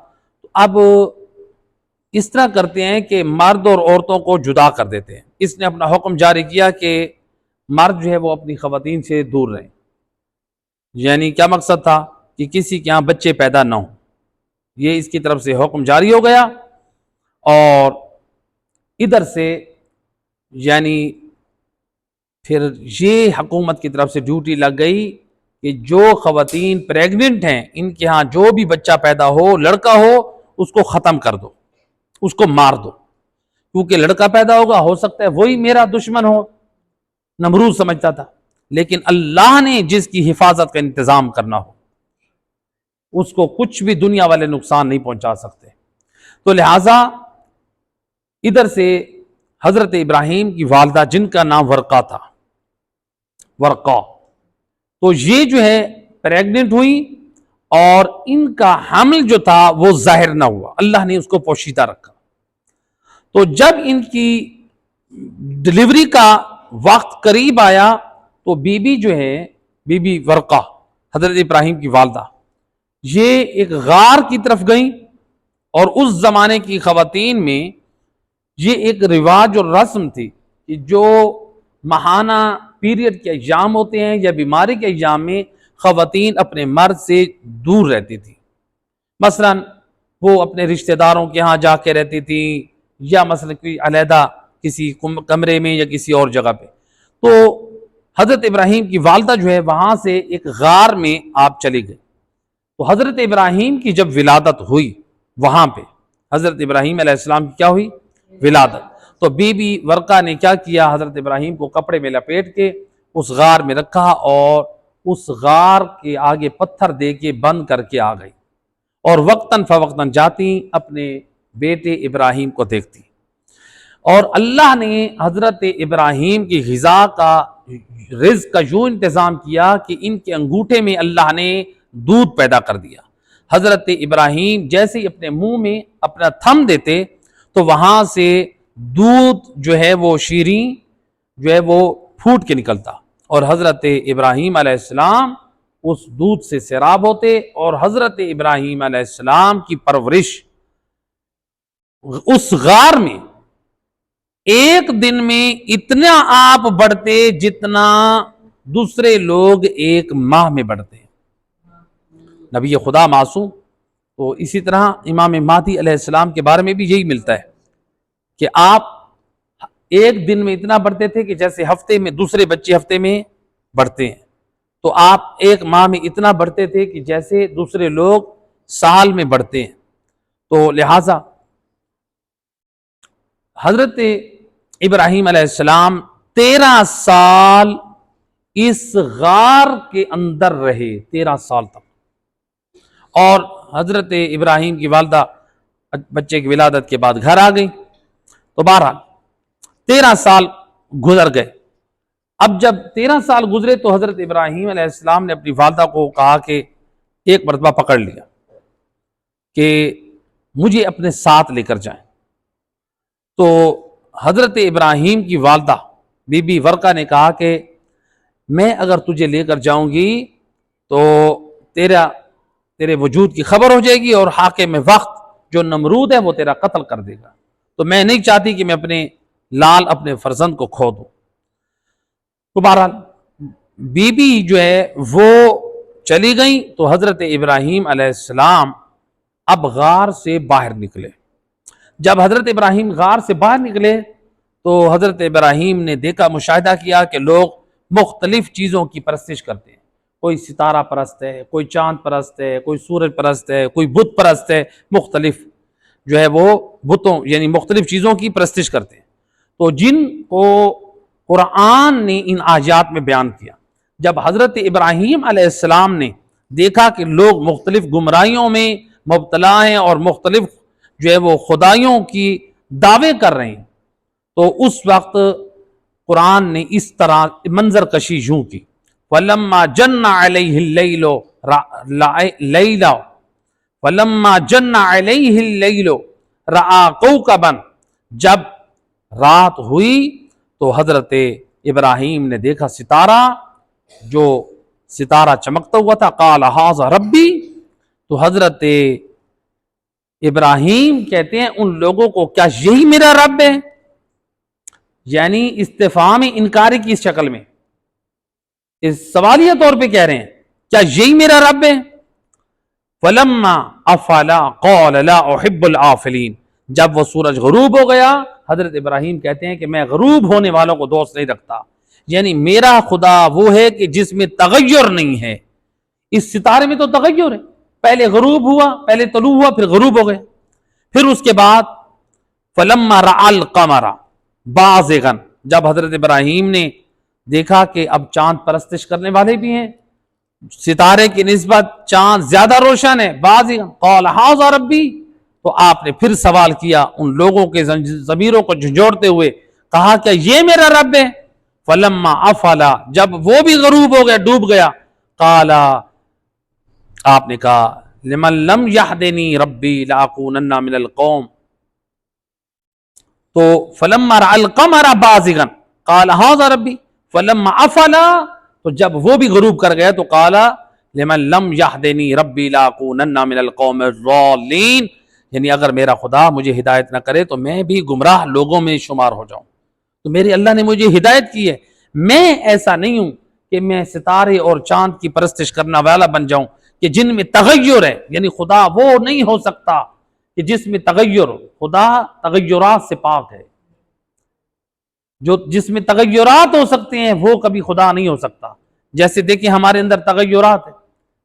تو اب اس طرح کرتے ہیں کہ مرد اور عورتوں کو جدا کر دیتے ہیں۔ اس نے اپنا حکم جاری کیا کہ مرد جو ہے وہ اپنی خواتین سے دور رہیں۔ یعنی کیا مقصد تھا کہ کسی کے ہاں بچے پیدا نہ ہوں، یہ اس کی طرف سے حکم جاری ہو گیا۔ اور ادھر سے یعنی پھر یہ حکومت کی طرف سے ڈیوٹی لگ گئی کہ جو خواتین پریگننٹ ہیں ان کے ہاں جو بھی بچہ پیدا ہو، لڑکا ہو، اس کو ختم کر دو، اس کو مار دو، کیونکہ لڑکا پیدا ہوگا ہو سکتا ہے وہی میرا دشمن ہو، نمرود سمجھتا تھا۔ لیکن اللہ نے جس کی حفاظت کا انتظام کرنا ہو اس کو کچھ بھی دنیا والے نقصان نہیں پہنچا سکتے۔ تو لہٰذا ادھر سے حضرت ابراہیم کی والدہ جن کا نام ورقہ تھا، ورقہ، تو یہ جو ہے پریگننٹ ہوئی اور ان کا حمل جو تھا وہ ظاہر نہ ہوا، اللہ نے اس کو پوشیدہ رکھا۔ تو جب ان کی ڈلیوری کا وقت قریب آیا تو بی بی جو ہے، بی بی ورقہ حضرت ابراہیم کی والدہ، یہ ایک غار کی طرف گئیں۔ اور اس زمانے کی خواتین میں یہ ایک رواج اور رسم تھی کہ جو ماہانہ پیریڈ کے ایام ہوتے ہیں یا بیماری کے ایام میں خواتین اپنے مرد سے دور رہتی تھی، مثلا وہ اپنے رشتہ داروں کے ہاں جا کے رہتی تھی یا مثلا کوئی علیحدہ کسی کمرے میں یا کسی اور جگہ پہ۔ تو حضرت ابراہیم کی والدہ جو ہے وہاں سے ایک غار میں آپ چلی گئی۔ تو حضرت ابراہیم کی جب ولادت ہوئی وہاں پہ، حضرت ابراہیم علیہ السلام کی کیا ہوئی؟ ولادت۔ تو بی بی ورقہ نے کیا کیا؟ حضرت ابراہیم کو کپڑے میں لپیٹ کے اس غار میں رکھا اور اس غار کے آگے پتھر دے کے بند کر کے آ گئی، اور وقتاً فوقتاً جاتی اپنے بیٹے ابراہیم کو دیکھتی۔ اور اللہ نے حضرت ابراہیم کی غذا کا، رزق کا یوں انتظام کیا کہ ان کے انگوٹھے میں اللہ نے دودھ پیدا کر دیا۔ حضرت ابراہیم جیسے ہی اپنے منہ میں اپنا تھم دیتے تو وہاں سے دودھ جو ہے وہ شیریں جو ہے وہ پھوٹ کے نکلتا، اور حضرت ابراہیم علیہ السلام اس دودھ سے سیراب ہوتے، اور حضرت ابراہیم علیہ السلام کی پرورش اس غار میں ایک دن میں اتنا آپ بڑھتے جتنا دوسرے لوگ ایک ماہ میں بڑھتے ہیں۔ نبی خدا معصوم، تو اسی طرح امام مہدی علیہ السلام کے بارے میں بھی یہی ملتا ہے کہ آپ ایک دن میں اتنا بڑھتے تھے کہ جیسے ہفتے میں دوسرے بچے ہفتے میں بڑھتے ہیں، تو آپ ایک ماہ میں اتنا بڑھتے تھے کہ جیسے دوسرے لوگ سال میں بڑھتے ہیں۔ تو لہٰذا حضرت ابراہیم علیہ السلام 13 سال اس غار کے اندر رہے، 13 سال تک، اور حضرت ابراہیم کی والدہ بچے کی ولادت کے بعد گھر آ گئی۔ تو بہرحال 13 سال گزر گئے۔ اب جب 13 سال گزرے تو حضرت ابراہیم علیہ السلام نے اپنی والدہ کو کہا کہ ایک مرتبہ پکڑ لیا کہ مجھے اپنے ساتھ لے کر جائیں۔ تو حضرت ابراہیم کی والدہ بی بی ورقہ نے کہا کہ میں اگر تجھے لے کر جاؤں گی تو تیرے وجود کی خبر ہو جائے گی، اور حاکم وقت جو نمرود ہے وہ تیرا قتل کر دے گا، تو میں نہیں چاہتی کہ میں اپنے لال اپنے فرزند کو کھو دوں۔ تو بہرحال بی بی جو ہے وہ چلی گئیں، تو حضرت ابراہیم علیہ السلام اب غار سے باہر نکلے۔ جب حضرت ابراہیم غار سے باہر نکلے تو حضرت ابراہیم نے دیکھا، مشاہدہ کیا کہ لوگ مختلف چیزوں کی پرستش کرتے ہیں، کوئی ستارہ پرست ہے، کوئی چاند پرست ہے، کوئی سورج پرست ہے، کوئی بت پرست ہے، مختلف جو ہے وہ بتوں یعنی مختلف چیزوں کی پرستش کرتے ہیں، تو جن کو قرآن نے ان آیات میں بیان کیا۔ جب حضرت ابراہیم علیہ السلام نے دیکھا کہ لوگ مختلف گمراہیوں میں مبتلا ہیں اور مختلف جو ہے وہ خدایوں کی دعوے کر رہے ہیں، تو اس وقت قرآن نے اس طرح منظر کشی یوں کی، فَلَمَّا جَنَّ عَلَيْهِ اللَّيْلُ لَيْلًا فَلَمَّا جَنَّ عَلَيْهِ اللَّيْلُ رَأَىٰ كَوْكَبًا، جب رات ہوئی تو حضرت ابراہیم نے دیکھا ستارہ، جو ستارہ چمکتا ہوا تھا، قَالَ هَٰذَا رَبِّي، تو حضرت ابراہیم کہتے ہیں ان لوگوں کو کیا یہی میرا رب ہے؟ یعنی استفہام انکاری کی اس شکل میں، اس سوالیہ طور پہ کہہ رہے ہیں کیا یہی میرا رب ہے؟ فَلَمَّا أَفَلَ قَالَ لَا أُحِبُّ الْآفِلِينَ، جب وہ سورج غروب ہو گیا، حضرت ابراہیم کہتے ہیں کہ میں غروب ہونے والوں کو دوست نہیں رکھتا، یعنی میرا خدا وہ ہے کہ جس میں تغیر نہیں ہے۔ اس ستارے میں تو تغیر ہے، پہلے غروب ہوا، پہلے طلوع ہوا، پھر غروب ہو گیا، پھر اس کے بعد فَلَمَّا رَأَى الْقَمَرَ بَازِغًا، جب حضرت ابراہیم نے دیکھا کہ اب چاند پرستش کرنے والے بھی ہیں، ستارے کی نسبت چاند زیادہ روشن ہے، بازغًا قَالَ هَٰذَا رَبِّي، تو آپ نے پھر سوال کیا ان لوگوں کے ضمیروں کو جھنجھوڑتے ہوئے، کہا کہ یہ میرا رب ہے؟ فَلَمَّا أَفَلَ، جب وہ بھی غروب ہو گیا، ڈوب گیا، قَالَ، آپ نے کہا لِمَن لَمْ يَهْدِنِي رَبِّي لَأَكُونَنَّ مِنَ الْقَوْمِ، تو فَلَمَّا رَأَى الْقَمَرَ بَازِغًا قَالَ هَٰذَا رَبِّي فَلَمَّا أَفَلَ، تو جب وہ بھی غروب کر گیا تو قَالَ لِمَن لَمْ يَهْدِنِي رَبِّي لَأَكُونَنَّ مِنَ الْقَوْمِ الضَّالِّينَ، یعنی اگر میرا خدا مجھے ہدایت نہ کرے تو میں بھی گمراہ لوگوں میں شمار ہو جاؤں، تو میرے اللہ نے مجھے ہدایت کی ہے، میں ایسا نہیں ہوں کہ میں ستارے اور چاند کی پرستش کرنا والا بن جاؤں کہ جن میں تغیر ہے، یعنی خدا وہ نہیں ہو سکتا کہ جس میں تغیر ہو، خدا تغیرات سے پاک ہے، جو جس میں تغیرات ہو سکتے ہیں وہ کبھی خدا نہیں ہو سکتا۔ جیسے دیکھیں ہمارے اندر تغیرات ہیں،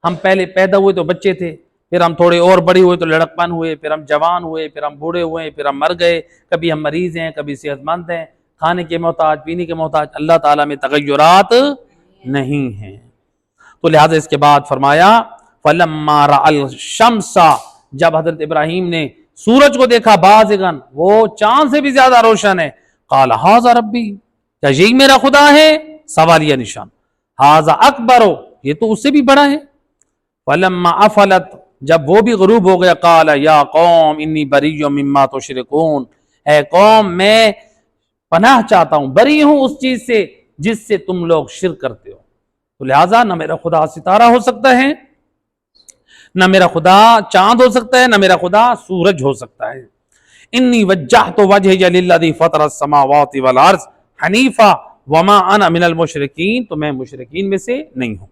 ہم پہلے پیدا ہوئے تو بچے تھے، پھر ہم تھوڑے اور بڑے ہوئے تو لڑکپن ہوئے، پھر ہم جوان ہوئے، پھر ہم بوڑھے ہوئے، پھر ہم مر گئے، کبھی ہم مریض ہیں، کبھی صحت مند ہیں، کھانے کے محتاج، پینے کے محتاج۔ اللہ تعالیٰ میں تغیرات نہیں ہیں، تو لہٰذا اس کے بعد فرمایا فَلَمَّا رَأَى الشَّمْسَ، جب حضرت ابراہیم نے سورج کو دیکھا بازغًا، وہ چاند سے بھی زیادہ روشن ہے، قَالَ هَٰذَا رَبِّي، کیا یہی میرا خدا ہے؟ سوالیہ نشان، هَٰذَا أَكْبَرُ، یہ تو اس سے بھی بڑا ہے۔ فَلَمَّا أَفَلَتْ، جب وہ بھی غروب ہو گیا، قَالَ يَا قَوْمِ إِنِّي بَرِيٌّ مِّمَّا تُشْرِكُونَ، اے قوم میں پناہ چاہتا ہوں، بری ہوں اس چیز سے جس سے تم لوگ شرک کرتے ہو، تو لہٰذا نہ میرا خدا ستارہ ہو سکتا ہے، نہ میرا خدا چاند ہو سکتا ہے، نہ میرا خدا سورج ہو سکتا ہے۔ انی وجہت وجہی للذی فطر السماوات والارض حنیفا وما انا من المشرکین، تو میں مشرکین میں سے نہیں ہوں۔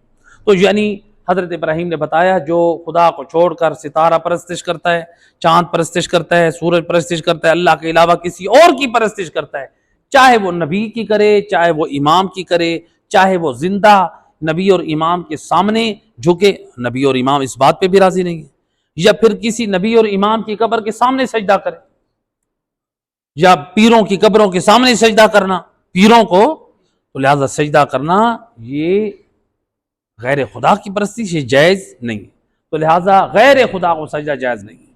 تو یعنی حضرت ابراہیم نے بتایا جو خدا کو چھوڑ کر ستارہ پرستش کرتا ہے، چاند پرستش کرتا ہے، سورج پرستش کرتا ہے، اللہ کے علاوہ کسی اور کی پرستش کرتا ہے، چاہے وہ نبی کی کرے، چاہے وہ امام کی کرے، چاہے وہ زندہ نبی اور امام کے سامنے جھکے، نبی اور امام اس بات پہ بھی راضی نہیں ہے، یا پھر کسی نبی اور امام کی قبر کے سامنے سجدہ کرے، یا پیروں کی قبروں کے سامنے سجدہ کرنا پیروں کو، تو لہذا سجدہ کرنا یہ غیر خدا کی پرستی سے جائز نہیں، تو لہذا غیر خدا کو سجدہ جائز نہیں ہے،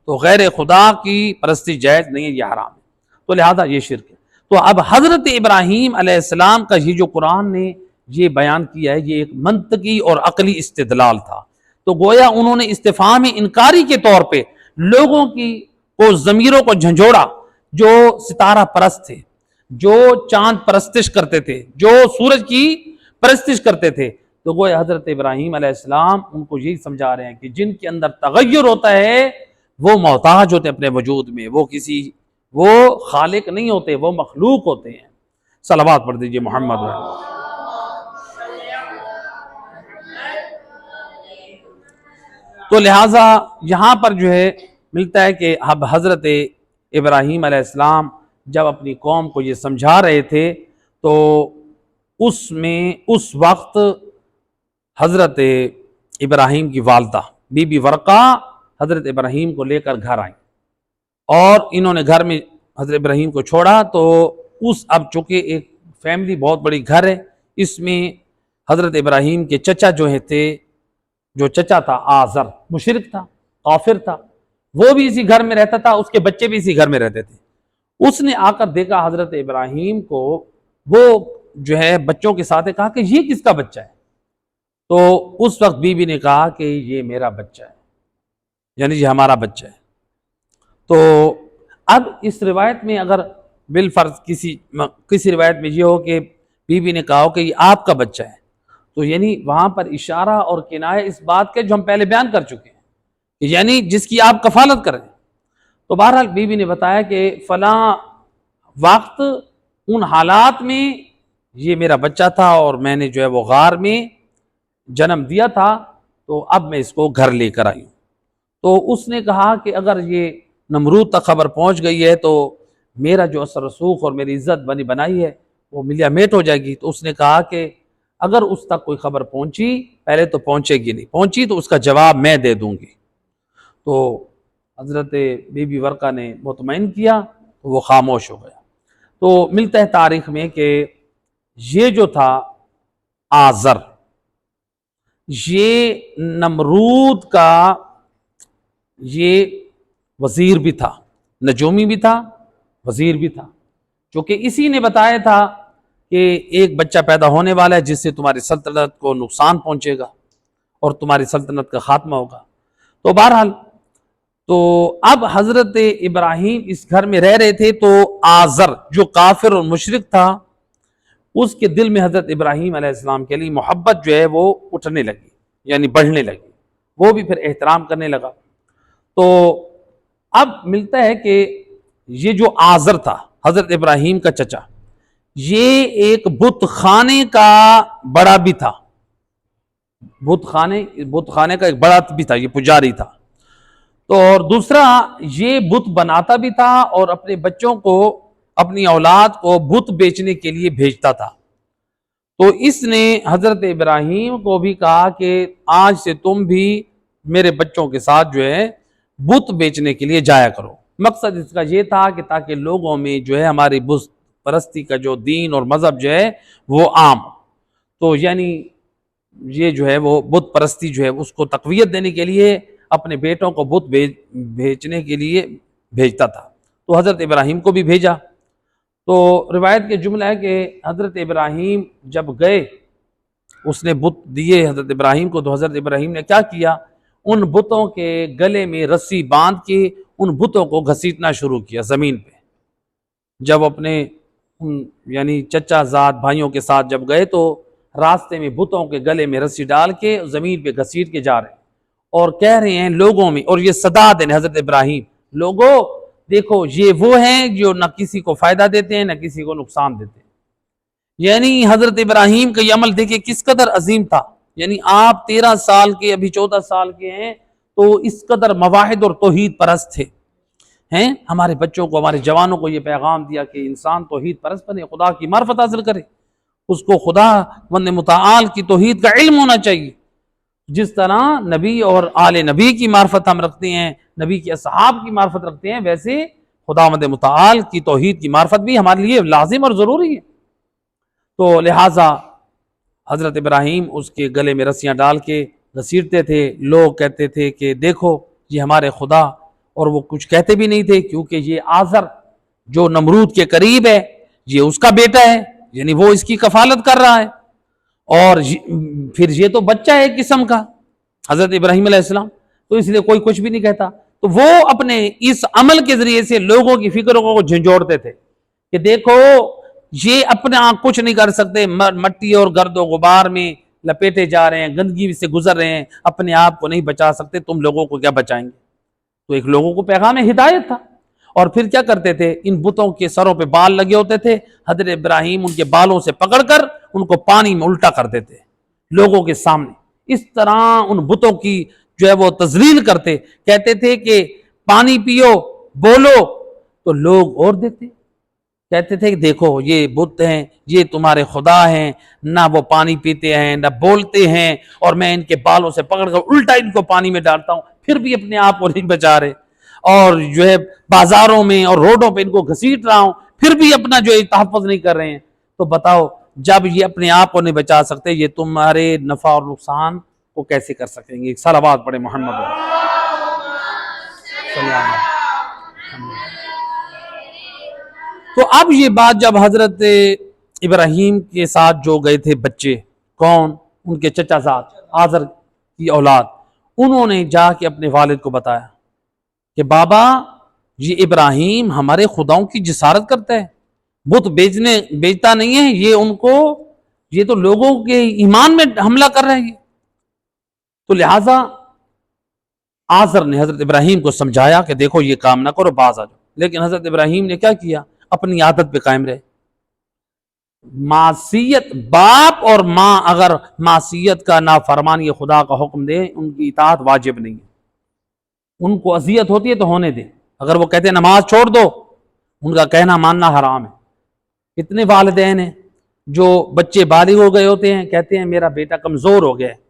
تو غیر خدا کی پرستی جائز نہیں ہے، یہ حرام ہے، تو لہذا یہ شرک ہے۔ تو اب حضرت ابراہیم علیہ السلام کا یہ جو قرآن نے یہ بیان کیا ہے، یہ ایک منطقی اور عقلی استدلال تھا، تو گویا انہوں نے استفہام انکاری کے طور پہ لوگوں کی کو ضمیروں کو جھنجھوڑا، جو ستارہ پرست تھے، جو چاند پرستش کرتے تھے، جو سورج کی پرستش کرتے تھے، تو گویا حضرت ابراہیم علیہ السلام ان کو یہی سمجھا رہے ہیں کہ جن کے اندر تغیر ہوتا ہے وہ محتاج ہوتے ہیں اپنے وجود میں، وہ خالق نہیں ہوتے، وہ مخلوق ہوتے ہیں۔ صلوات پڑھ دیجئے محمد۔ تو لہٰذا یہاں پر جو ہے ملتا ہے کہ اب حضرت ابراہیم علیہ السلام جب اپنی قوم کو یہ سمجھا رہے تھے تو اس وقت حضرت ابراہیم کی والدہ بی بی ورقہ حضرت ابراہیم کو لے کر گھر آئیں، اور انہوں نے گھر میں حضرت ابراہیم کو چھوڑا، تو اب چونکہ ایک فیملی بہت بڑی گھر ہے، اس میں حضرت ابراہیم کے چچا جو چچا تھا آزر، مشرک تھا، کافر تھا، وہ بھی اسی گھر میں رہتا تھا، اس کے بچے بھی اسی گھر میں رہتے تھے۔ اس نے آ کر دیکھا حضرت ابراہیم کو، وہ جو ہے بچوں کے ساتھ کہا کہ یہ کس کا بچہ ہے؟ تو اس وقت بی بی نے کہا کہ یہ میرا بچہ ہے، یعنی یہ ہمارا بچہ ہے۔ تو اب اس روایت میں اگر بالفرض کسی روایت میں یہ ہو کہ بی بی نے کہا ہو کہ یہ آپ کا بچہ ہے، تو یعنی وہاں پر اشارہ اور کنایہ اس بات کے جو ہم پہلے بیان کر چکے ہیں، یعنی جس کی آپ کفالت کریں۔ تو بہرحال بی بی نے بتایا کہ فلاں وقت ان حالات میں یہ میرا بچہ تھا، اور میں نے جو ہے وہ غار میں جنم دیا تھا، تو اب میں اس کو گھر لے کر آئی ہوں۔ تو اس نے کہا کہ اگر یہ نمرود تک خبر پہنچ گئی ہے تو میرا جو اثر رسوخ اور میری عزت بنی بنائی ہے وہ ملیا میٹ ہو جائے گی۔ تو اس نے کہا کہ اگر اس تک کوئی خبر پہنچی، پہلے تو پہنچے گی نہیں، پہنچی تو اس کا جواب میں دے دوں گی۔ تو حضرت بی بی ورقہ نے مطمئن کیا تو وہ خاموش ہو گیا۔ تو ملتا ہے تاریخ میں کہ یہ جو تھا آزر، یہ نمرود کا یہ وزیر بھی تھا، نجومی بھی تھا، وزیر بھی تھا، چونکہ اسی نے بتایا تھا کہ ایک بچہ پیدا ہونے والا ہے جس سے تمہاری سلطنت کو نقصان پہنچے گا اور تمہاری سلطنت کا خاتمہ ہوگا۔ تو بہرحال تو اب حضرت ابراہیم اس گھر میں رہ رہے تھے، تو آزر جو کافر اور مشرک تھا، اس کے دل میں حضرت ابراہیم علیہ السلام کے لیے محبت جو ہے وہ اٹھنے لگی، یعنی بڑھنے لگی، وہ بھی پھر احترام کرنے لگا۔ تو اب ملتا ہے کہ یہ جو آزر تھا حضرت ابراہیم کا چچا، یہ ایک بت خانے کا بڑا بھی تھا، بت خانے کا ایک بڑا بھی تھا، یہ پجاری تھا۔ تو اور دوسرا یہ بت بناتا بھی تھا اور اپنے بچوں کو، اپنی اولاد کو بت بیچنے کے لیے بھیجتا تھا۔ تو اس نے حضرت ابراہیم کو بھی کہا کہ آج سے تم بھی میرے بچوں کے ساتھ جو ہے بت بیچنے کے لیے جایا کرو۔ مقصد اس کا یہ تھا کہ تاکہ لوگوں میں جو ہے ہماری بت پرستی کا جو دین اور مذہب جو ہے وہ عام، تو یعنی یہ جو ہے وہ بت پرستی جو ہے اس کو تقویت دینے کے لیے اپنے بیٹوں کو بت بیچنے کے لیے بھیجتا تھا۔ تو حضرت ابراہیم کو بھی بھیجا۔ تو روایت کے جملہ ہے کہ حضرت ابراہیم جب گئے، اس نے بت دیے حضرت ابراہیم کو، تو حضرت ابراہیم نے کیا کیا، ان بتوں کے گلے میں رسی باندھ کے ان بتوں کو گھسیٹنا شروع کیا زمین پہ۔ جب اپنے یعنی چچا زاد بھائیوں کے ساتھ جب گئے تو راستے میں بتوں کے گلے میں رسی ڈال کے زمین پہ گھسیٹ کے جا رہے ہیں، اور کہہ رہے ہیں لوگوں میں، اور یہ صدا دیں حضرت ابراہیم، لوگوں دیکھو یہ وہ ہیں جو نہ کسی کو فائدہ دیتے ہیں نہ کسی کو نقصان دیتے ہیں۔ یعنی حضرت ابراہیم کا یہ عمل دیکھیں کس قدر عظیم تھا، یعنی آپ 13 سال کے، ابھی 14 سال کے ہیں، تو اس قدر مواحد اور توحید پرست تھے، ہیں ہمارے بچوں کو، ہمارے جوانوں کو یہ پیغام دیا کہ انسان توحید پرست بنے، خدا کی معرفت حاصل کرے، اس کو خدا وند متعال کی توحید کا علم ہونا چاہیے۔ جس طرح نبی اور آل نبی کی معرفت ہم رکھتے ہیں، نبی کے اصحاب کی معرفت رکھتے ہیں، ویسے خداوند متعال کی توحید کی معرفت بھی ہمارے لیے لازم اور ضروری ہے۔ تو لہٰذا حضرت ابراہیم اس کے گلے میں رسیاں ڈال کے گھسیٹتے تھے، لوگ کہتے تھے کہ دیکھو یہ ہمارے خدا، اور وہ کچھ کہتے بھی نہیں تھے کیونکہ یہ آزر جو نمرود کے قریب ہے یہ اس کا بیٹا ہے، یعنی وہ اس کی کفالت کر رہا ہے، اور پھر یہ تو بچہ ہے ایک قسم کا حضرت ابراہیم علیہ السلام، تو اس لیے کوئی کچھ بھی نہیں کہتا۔ تو وہ اپنے اس عمل کے ذریعے سے لوگوں کی فکروں کو جھنجھوڑتے تھے کہ دیکھو یہ اپنا کچھ نہیں کر سکتے، مٹی اور گرد و غبار میں لپیٹے جا رہے ہیں، گندگی سے گزر رہے ہیں، اپنے آپ کو نہیں بچا سکتے، تم لوگوں کو کیا بچائیں گے؟ تو ایک لوگوں کو پیغام ہدایت تھا۔ اور پھر کیا کرتے تھے، ان بتوں کے سروں پہ بال لگے ہوتے تھے، حضرت ابراہیم ان کے بالوں سے پکڑ کر ان کو پانی میں الٹا کر دیتے لوگوں کے سامنے، اس طرح ان بتوں کی جو ہے وہ تذلیل کرتے، کہتے تھے کہ پانی پیو، بولو، تو لوگ اور دیتے، کہتے تھے کہ دیکھو یہ بت ہیں، یہ تمہارے خدا ہیں، نہ وہ پانی پیتے ہیں نہ بولتے ہیں، اور میں ان کے بالوں سے پکڑ کر الٹا ان کو پانی میں ڈالتا ہوں، پھر بھی اپنے آپ کو نہیں بچا رہے، اور جو ہے بازاروں میں اور روڈوں پہ ان کو گھسیٹ رہا ہوں، پھر بھی اپنا جو تحفظ نہیں کر رہے ہیں۔ تو بتاؤ جب یہ اپنے آپ کو نہیں بچا سکتے، یہ تمہارے نفع اور نقصان کو کیسے کر سکیں گے؟ ایک صلوات پڑھے محمد صلی اللہ علیہ وسلم۔ تو اب یہ بات جب حضرت ابراہیم کے ساتھ جو گئے تھے بچے، کون؟ ان کے چچا زاد آزر کی اولاد، انہوں نے جا کے اپنے والد کو بتایا کہ بابا یہ ابراہیم ہمارے خداؤں کی جسارت کرتا ہے، بت بیچتا نہیں ہے، یہ تو لوگوں کے ایمان میں حملہ کر رہے ہیں۔ تو لہٰذا آزر نے حضرت ابراہیم کو سمجھایا کہ دیکھو یہ کام نہ کرو، باز آ جاؤ، لیکن حضرت ابراہیم نے کیا کیا؟ اپنی عادت پہ قائم رہے۔ معصیت، باپ اور ماں اگر معصیت کا نافرمانی خدا کا حکم دے، ان کی اطاعت واجب نہیں ہے، ان کو اذیت ہوتی ہے تو ہونے دیں۔ اگر وہ کہتے ہیں نماز چھوڑ دو، ان کا کہنا ماننا حرام ہے۔ اتنے والدین ہیں جو بچے بالغ ہو گئے ہوتے ہیں، کہتے ہیں میرا بیٹا کمزور ہو گیا ہے،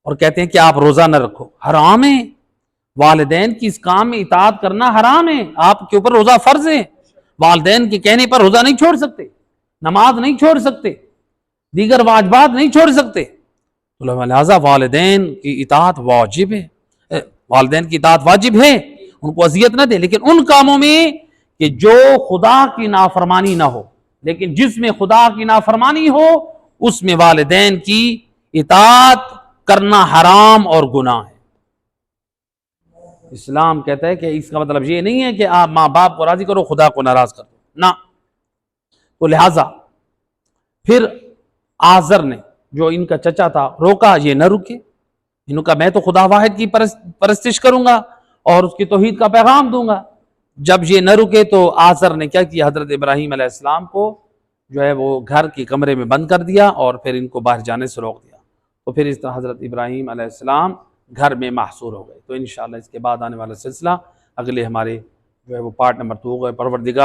اور کہتے ہیں کہ آپ روزہ نہ رکھو، حرام ہے۔ والدین کی اس کام میں اطاعت کرنا حرام ہے، آپ کے اوپر روزہ فرض ہے، والدین کے کہنے پر روزہ نہیں چھوڑ سکتے، نماز نہیں چھوڑ سکتے، دیگر واجبات نہیں چھوڑ سکتے۔ لہذا والدین کی اطاعت واجب ہے، والدین کی اطاعت واجب ہے، ان کو اذیت نہ دے، لیکن ان کاموں میں کہ جو خدا کی نافرمانی نہ ہو، لیکن جس میں خدا کی نافرمانی ہو اس میں والدین کی اطاعت کرنا حرام اور گناہ ہے۔ اسلام کہتا ہے کہ اس کا مطلب یہ نہیں ہے کہ آپ ماں باپ کو راضی کرو، خدا کو ناراض کر دو، نہ۔ تو لہٰذا پھر آزر نے جو ان کا چچا تھا روکا، یہ نہ رکے، انہوں کا میں تو خدا واحد کی پرستش کروں گا اور اس کی توحید کا پیغام دوں گا۔ جب یہ نہ رکے تو آزر نے کیا کیا؟ حضرت ابراہیم علیہ السلام کو جو ہے وہ گھر کے کمرے میں بند کر دیا اور پھر ان کو باہر جانے سے روک دیا۔ تو پھر اس طرح حضرت ابراہیم علیہ السلام گھر میں محصور ہو گئے۔ تو انشاءاللہ اس کے بعد آنے والا سلسلہ اگلے ہمارے جو ہے وہ پارٹ نمبر 2 ہوگا۔ پروردگار